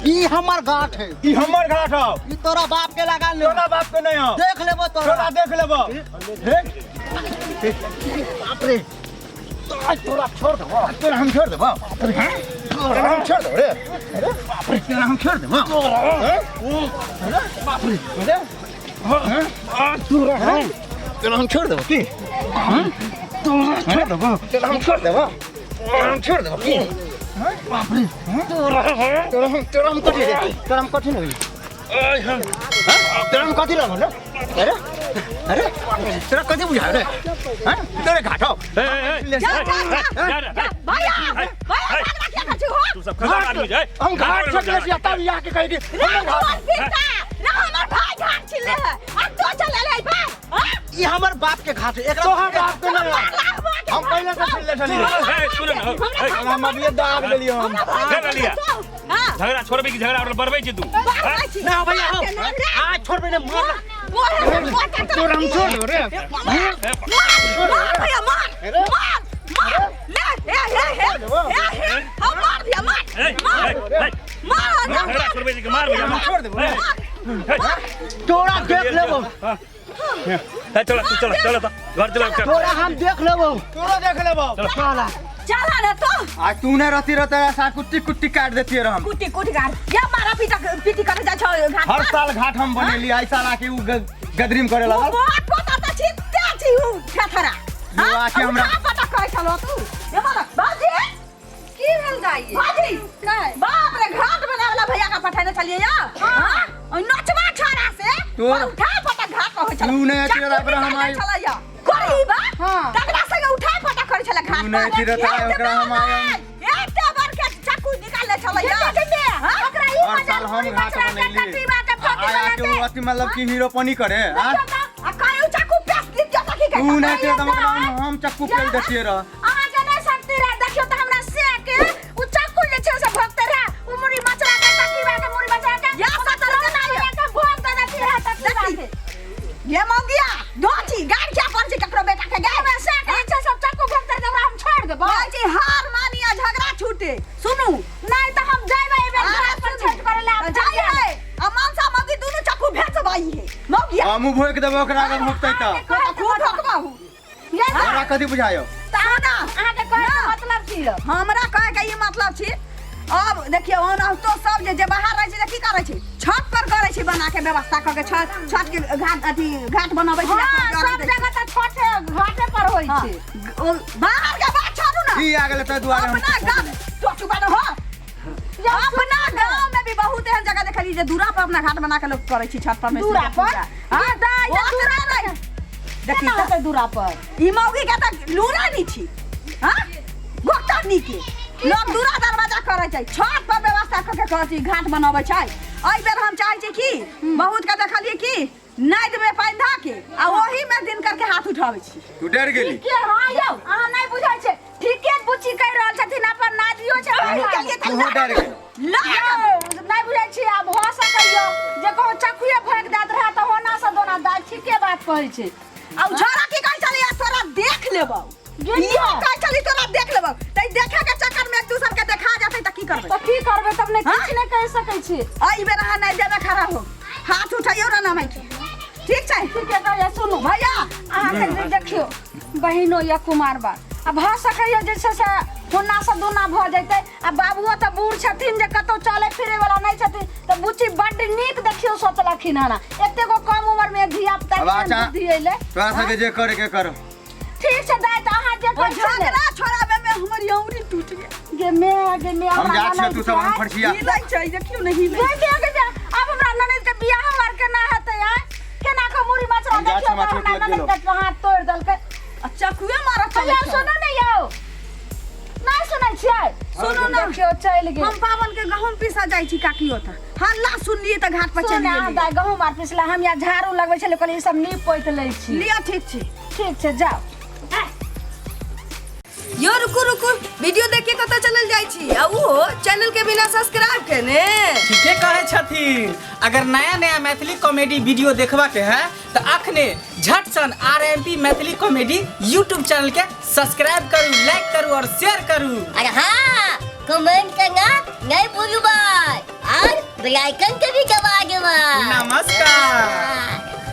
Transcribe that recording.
ई हमर घाट है। ई हमर घाट हो। ई तोरा बाप के लगा ले। तोरा बाप के नहीं हो। देख लेबो तोरा देख लेबो। बाप रे तोरा छोड़ दो। तोरा हम छोड़ देबो। तोरा हम छोड़ दो रे। अरे बाप रे तोरा हम छोड़ देबो। अरे बाप रे अरे तोरा हम छोड़ देबो की? तोरा छोड़ देबो। तोरा हम छोड़ देबो। हम छोड़ देबो की? बाप रे तोरा हम कथि रे? तोरा हम कथि नहीं? हम तोरा हम कथि लगो ना? अरे तेरा कथि बुझा रे? हैं? तेरे घाट हो। भैया क्या कर हो? तू सब खबर आदमी जाए। हम घाट छकले से आता यहाँ के कह दी। हमर भाई घाट छिले है। अब तो चले ले बा। ई हमर बाप के घाट है। एकरा तो हम बाप के नहीं हम पहले से छिले चली। सुन न हम अभी दाग देलियो हम। झगड़ा लिया। झगड़ा छोड़बे की झगड़ा और बरबै छी तू। ना भैया आज छोड़बे ने मार। तोरा हम छोड़ दो रे। भैया मार ले हम मार दिया मार झगड़ा छोड़बे की मार भैया छोड़ देबो। तोरा देख लेबो। चलो तू चलो चलो तो घर चलो। तोरा हम देख लेबो। तोरा देख लेबो। चला चला रे तो आज तूने रहती रहता ऐसा कुट्टी कुट्टी काट देती है हम। कुटी घाट या मारा पीटी करे जा छ घाट हर साल घाट हम बनेली आई साल आके उ गदरीम करे लागल। बहुत पता त छिते छी उ ठठरा जो आके हमरा पता करै छलो तू ये मारा बाजी की भेल जाई बाजी नहीं बाप रे घाट बनावला भैया का पठाने चलिए या हां और नचवा छोरा से तोर उठा पता घाट हो छल तू ने तेरा पर हम आई करीबा हां तगड़ा से उठा पता करे छल घाट तू ने तेरा तर ओकरा हम आए एक टेबर के चाकू निकाल ले छल या ओकरा ई मजा हम घाट बनेली आया के वो अति मतलब की हीरोपनी करे हां आ कायो चाकू पेस दी क्या तकी तू ने ते हम चक्कू पेल देतिए र अहाँ के नहीं सकती रे देखियो त हमरा से के उ चाकू जे छै से भक्त रे उ मुरी मचरा के तकी बा के मुरी मचरा के या सतर के ना के भोग दे देती रे तकी बा के ये मंगिया दोची गाड़ क्या पर से ककरो बेटा के गाय में से के छै सब चाकू भक्त दे हम छोड़ देबो जी हार मानिया झगड़ा छूटे सुनू नहीं त हम जाइबे ए बेर घर पर छठ करे ला जाइए अमानसा मंगी दोनों चाकू भेजबाई है मंगिया हम भोग देबो ओकरा के भोगतै त खूब ठोकबाहू ये तोरा कथि बुझायो ताना अहाँ के कहे मतलब छी हमरा कहे के ई मतलब छी अब देखियो ओना तो सब जे बाहर रह छै की करे छै छत पर करे छै बना के व्यवस्था क के छत के घाट अथी घाट बनाबै छै सब जगह त छत घाटे पर होई छै बाहर के बात छोड़ू ना ई आ गेल त दुआरे हम अपना गांव तो चुका न हो अपना गांव में भी बहुत एहन जगह देखली जे दूरा पर अपना घाट बना के लोग करे छै छत पर में दूरा पर हां दाई दूरा नहीं देखी त दूरा पर ई मौगी के त लूरा नी छी हां गोटा नी के लोग दूरा दरवाजा करे छै छत पर व्यवस्था क के कहै छै घाट बनाबै छै एहि बेर हम चाहै छी कि बहुत के देखलिए कि नाइट में पैंधा के आ ओही में दिन करके हाथ उठाबै छी तू डर गेली के हां यौ अहाँ नहीं बुझाय छै ठीके बुची कह रहल छथिन अपन नादियो छै ओही के लिए तू डर गेली नहीं बुझाय छी आब हो सकैयो जे को चकुए फेंक दैत रहा त होना से दोना दाल ठीके बात कहै छै आ झोरा की कहै छलिए तोरा देख लेबौ इहो कहै छली तोरा देख लेबौ तै देखे के चक्कर में एक दूसर के देखा जातै त की करबै त की करबै तब ने किछ नहीं कह सकै छी एहि बेर अहाँ नहीं देबे खड़ा हो हाथ उठाइयो ना नाम की ठीक छै ठीक है कहै सुनु भैया अहाँ के देखियो बहिनो या कुमार बा आ भ सकैयो जे छै से होना से दोना भ जैतै आ बाबुओ त बूढ़ छथिन जे कतौ चले फिरे वाला नहीं छथिन त बुच्ची बड्ड नीक देखियो सोचलखिन हना एते गो कम उम्र में धिया पुता के बुद्धि अइले तोरा सके जे करे के कर ठीक छै दाई त अहाँ जे कहै झगड़ा छोड़ाबे में हमर यौरी टूट गेल गे मैं हम जा छ तू सब हम फड़सिया ई लै छै देखियो नहीं लै अब हमरा ननद के बियाह वार केना हेतै आ केना के मुरी मचरा देखियो हमरा ननद के हाथ तोड़ देलकै चकुए मारत चले सुनो ने यौ नहीं सुनै छियै सुनो ना देखियो चल गेल हम पावन के गहूम पीसा जाई छी काकी ओता हल्ला सुनलिए त घाट पर चली गेली सुन दाई गहूम मार पिसला हम या झाड़ू लगबै छले कहली सब नीप पोइत लै छी लिया ठीक छै जाओ यो रुकु वीडियो देख के कत चलल जाई छी आ वो चैनल के बिना सब्सक्राइब केने ठीके कहे छथिन अगर नया मैथिली कॉमेडी वीडियो देखबा के है तो अखने झट सन RMP Maithili comedy YouTube channel के सब्सक्राइब करू लाइक करू और शेयर करू अरे हाँ कमेंट करना नहीं भूलू भाई बेल आइकन के भी दबा देबा। नमस्कार।